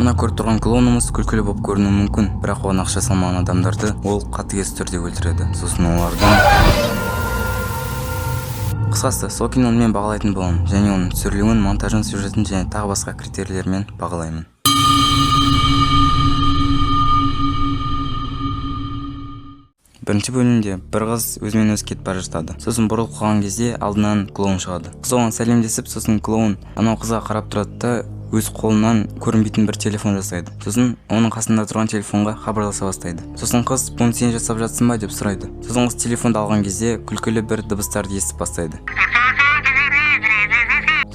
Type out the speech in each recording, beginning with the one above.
Мына көріп тұрған клоунымыз күлкілі болып көрінуі мүмкін, бірақ оған ақша салмаған адамдарды ол қатыгез түрде өлтіреді. Сосын олардан қысқасы, сол киноны мен бағалайтын боламын, және оның түсірілуін, монтажын, сюжетін және тағы басқа критерийлермен бағалаймын. Бірінші бөлімде бір қыз өзімен өзі кетіп бара жатады. Сосын бұрылып қалған кезде алдынан клоун шығады. Қыз оған сәлемдесіп, сосын клоун анау қызға қарап тұрады да өз қолынан көрінбейтін бір телефон жасайды. Сосын оның қасында тұрған телефонға хабарласа бастайды. Сосын қыз "Бұны сен жасап жатсың ба?" деп сұрайды. Сосын қыз телефонды алған кезде күлкілі бір дыбыстарды естіп бастайды.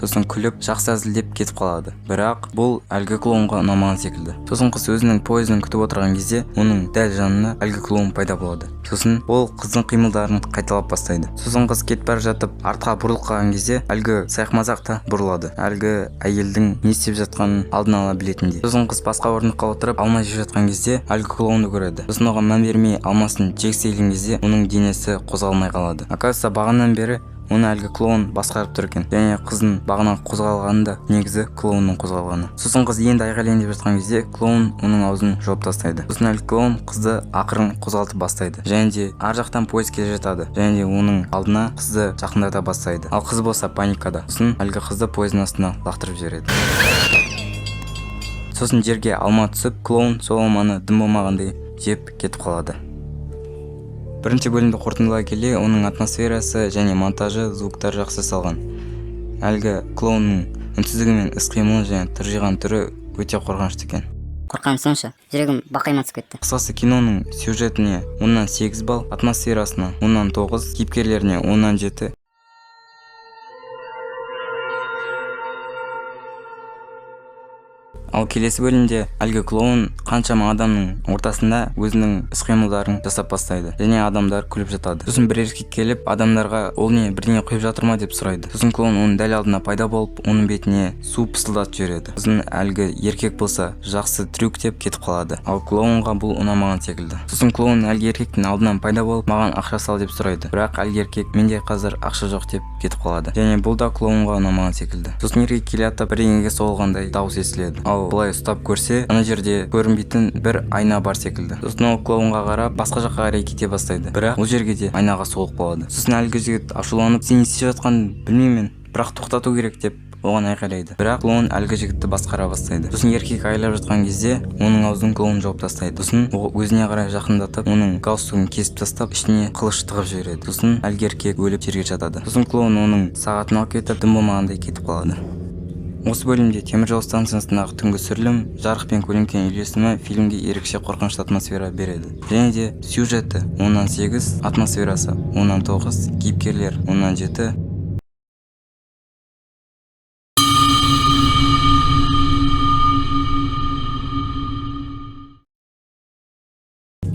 Сосын күліп, жақсы әзілдеп кетіп қалады. Бірақ бұл әлгі клоунға ұнамаған секілді. Сосын қыз өзінің пойызын күтіп отырған кезде, оның дәл жанына әлгі клоун пайда болады. Сосын ол қыздың қимылдарын қайталап бастайды. Сосын қыз кетіп бара жатып, артқа бұрылып қалған кезде, әлгі сайқымазақ та бұрылады. Әлгі әйелдің не істеп жатқанын алдын ала білетіндей. Сосын қыз басқа орындыққа отырып, алма жеп жатқан кезде, әлгі клоунды көреді. Сосын оған мән бермей алмасын жегістеген кезде, оның денесі қозғалмай қалады. Оказывается, бағанадан бері оны әлгі клоун басқарып тұр екен. Және қыздың бағана қозғалғаны да негізі клоунның қозғалғаны. Сосын қыз енді айғайлайын деп жатқан кезде клоун оның аузын жауып тастайды. Сосын әлгі клоун қызды ақырын қозғалтып бастайды. Және де ар жақтан пойыз келе жатады. Және де оның алдына қызды жақындата бастайды. Ал қыз болса паникада. Сосын әлгі қызды пойыздың астына лақтырып жібереді. Сосын жерге алма түсіп, клоун сол алманы дым болмағандай жеп кетіп қалады. Бірінші бөлімді қорытындылай келе, оның атмосферасы және монтажы, звуктар жақсы салған. Әлгі клоунның үнсіздігі мен іс-қимылы және тыржиған түрі өте қорқынышты екен. Қорқамын сонша, жүрегім бақайма түсіп кетті. Қысқасы, киноның сюжетіне 10-нан 8 балл, атмосферасына 10-нан 9, кейіпкерлеріне 10-нан 7. Ал келесі бөлімде әлгі клоун қаншама адамның ортасында өзінің іс-қимылдарын жасап бастайды. Және адамдар күліп жатады. Сосын бір еркек келіп, адамдарға "Ол не, бірдеңе құйып жатыр ма?" деп сұрайды. Сосын клоун оның дәл алдына пайда болып, оның бетіне су пысылдатып жібереді. Сосын әлгі еркек болса, жақсы трюк деп кетіп қалады. Ал клоунға бұл ұнамаған секілді. Сосын клоун әлгі еркектің алдынан пайда болып, "Маған ақша сал" деп сұрайды. Бірақ әлгі еркек "Менде қазір ақша жоқ" деп кетіп қалады. Және бұл да клоунға ұнамаған секілді. Сосын еркек келе жатып, бірдеңеге соғылғандай дауыс естіледі. Ал былай ұстап көрсе, ана жерде көрінбейтін бір айна бар секілді. Сосын ол клоунға қарап, басқа жаққа қарай кете бастайды. Бірақ ол жерге де айнаға соғылып қалады. Сосын әлгі жігіт ашуланып, "Сен не істеп жатқанын білмеймін, бірақ тоқтату керек" деп оған айқайлайды. Бірақ клоун әлгі жігітті басқара бастайды. Сосын еркек айлап жатқан кезде, оның аузын клоун жауып тастайды. Сосын өзіне қарай жақындатып, оның галстугын кесіп тастап, ішіне қылыш тығып жібереді. Сосын әлгі еркек өліп жерге жатады. Сосын клоун оның сағатын алып кетіп, дым болмағандай кетіп қалады. Осы бөлімде теміржол станциясындағы түнгі түсірілім, жарық пен көлеңкенің үйлесімі фильмге ерекше қорқынышты атмосфера береді. Және де сюжеті 10-нан 8, атмосферасы 10-нан 9, кейіпкерлер 10-нан 7.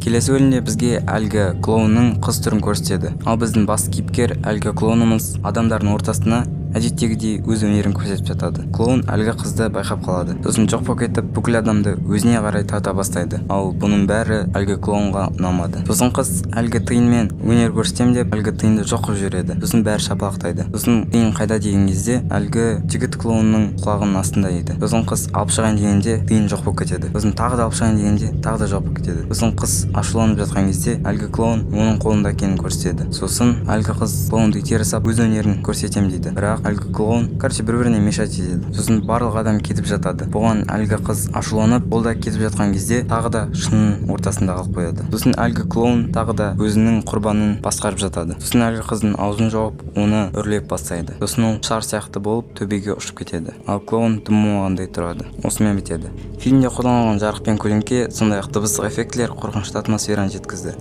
Келесі бөлімде бізге әлгі клоунның қыз түрін көрсетеді. Ал біздің бас кейіпкер әлгі клоунымыз адамдардың ортасына әдеттегідей өз өнерін көрсетіп жатады. Клоун әлгі қызды байқап қалады. Сосын жоқ болып кетіп, бүкіл адамды өзіне қарай тарта бастайды. Ал бұның бәрі әлгі клоунға ұнамады. Сосын қыз әлгі тиынмен өнер көрсетем деп әлгі тиынды жоқ қылып жібереді. Сосын бәрі шапалақтайды. Сосын тиын қайда деген кезде әлгі жігіт клоунның құлағының астында еді. Сосын қыз алып шығайын дегенде тиын жоқ болып кетеді. Сосын тағы да алып шығайын дегенде тағы да жоқ болып кетеді. Сосын қыз ашуланып жатқан кезде әлгі клоун оның қолында екенін көрсетеді. Сосын әлгі қыз клоунды итере сап өз өнерін көрсетем дейді. Бірақ әлгі клоун бір-біріне мешать етеді. Сосын барлық адам кетіп жатады. Бұған әлгі қыз ашуланып, ол да кетіп жатқан кезде тағы да шынның ортасында қалып қояды. Сосын әлгі клоун тағы да өзінің құрбанын басқарып жатады. Сосын әлгі қыздың аузын жауып, оны үрлеп бастайды. Сосын ол шар сияқты болып төбеге ұшып кетеді. Ал клоун дым болмағандай тұрады. Осымен бітеді. Фильмде қолданылған жарық пен көлеңке, сондай-ақ дыбыстық эффектілер қорқынышты атмосфераны жеткізді.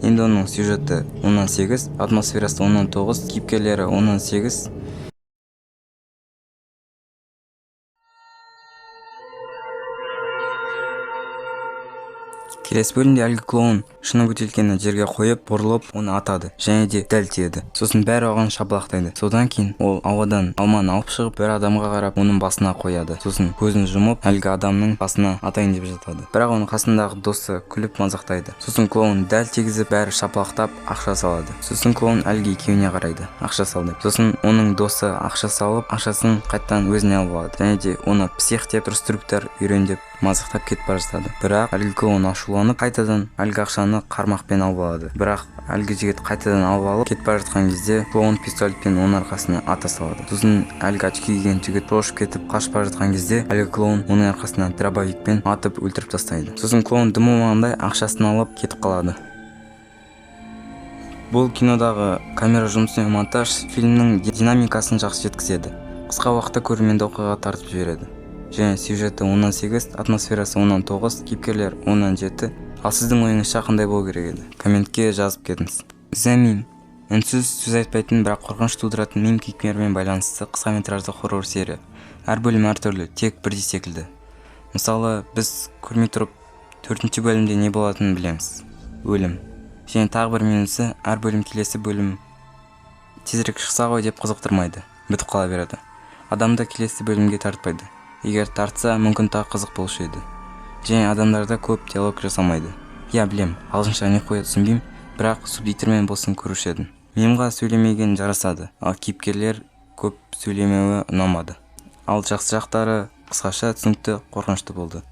Енді оның сюжеті 10-нан 8, атмосферасы 10-нан 9, кейіпкерлері 10-нан 8. Келесі бөлімде әлгі клоун шыны бөтелкені жерге қойып, бұрылып, оны атады, және де дәл тиеді. Сосын бәрі оған шапалақтайды. Содан кейін ол ауадан алманы алып шығып, бір адамға қарап, оның басына қояды. Сосын көзін жұмып, әлгі адамның басына атайын деп жатады. Бірақ оның қасындағы досы күліп мазақтайды. Сосын клоун дәл тигізіп, бәрі шапалақтап, ақша салады. Сосын клоун әлгі екеуіне қарайды, ақша сал деп. Сосын оның досы ақша салып, ақшасын қайттан өзіне алып алады. Және де оны псих деп, дұрыс трюктар үйрен деп мазақтап кетіп бара жатады. Бірақ әлгі клоун ашуланып қайтадан әлгі ақшаны қармақпен алып алады. Бірақ әлгі жігіт қайтадан алып алып кетіп бара жатқан кезде клоун пистолетпен оның арқасына ата салады. Сосын әлгі очки киген жігіт шошып кетіп қашып бара жатқан кезде әлгі клоун оның арқасына дробовикпен атып өлтіріп тастайды. Сосын клоун дым болмағандай ақшасын алып кетіп қалады. Бұл кинодағы камера жұмысы мен монтаж фильмнің динамикасын жақсы жеткізеді. Қысқа уақытта көрерменді оқиғаға тартып жібереді. Және сюжеті 10-8, атмосферасы 10-9, кейіпкерлер 10-7. Ал сіздің ойыңызша қандай болу керек еді? Комментке жазып кетіңіз. The Meme. Үнсіз, сөз айтпайтын, бірақ қорқыныш тудыратын мем кейіпкермен байланысты қысқаметражды хоррор серия. Әр бөлім әртүрлі, тек бірдей секілді. Мысалы, біз көрмей тұрып 4-ші бөлімде не болатынын білеміз. Өлім. Және тағы бір минусы, әр бөлім келесі бөлім тезірек шықса ғой деп қызықтырмайды, бітіп қала береді. Адамды келесі бөлімге тартпайды. Егер тартса, мүмкін тағы қызық болушы еді. Және адамдарда көп диалог жасамайды. Я білем, ағылшынша не қоя түсінбеймін, бірақ субтитрмен болсын көруші едім. Мемға сөйлемеген жарасады, ал кейіпкерлер көп сөйлемеуі ұнамады. Ал жақсы жақтары қысқаша, түсінікті, қорқынышты болды.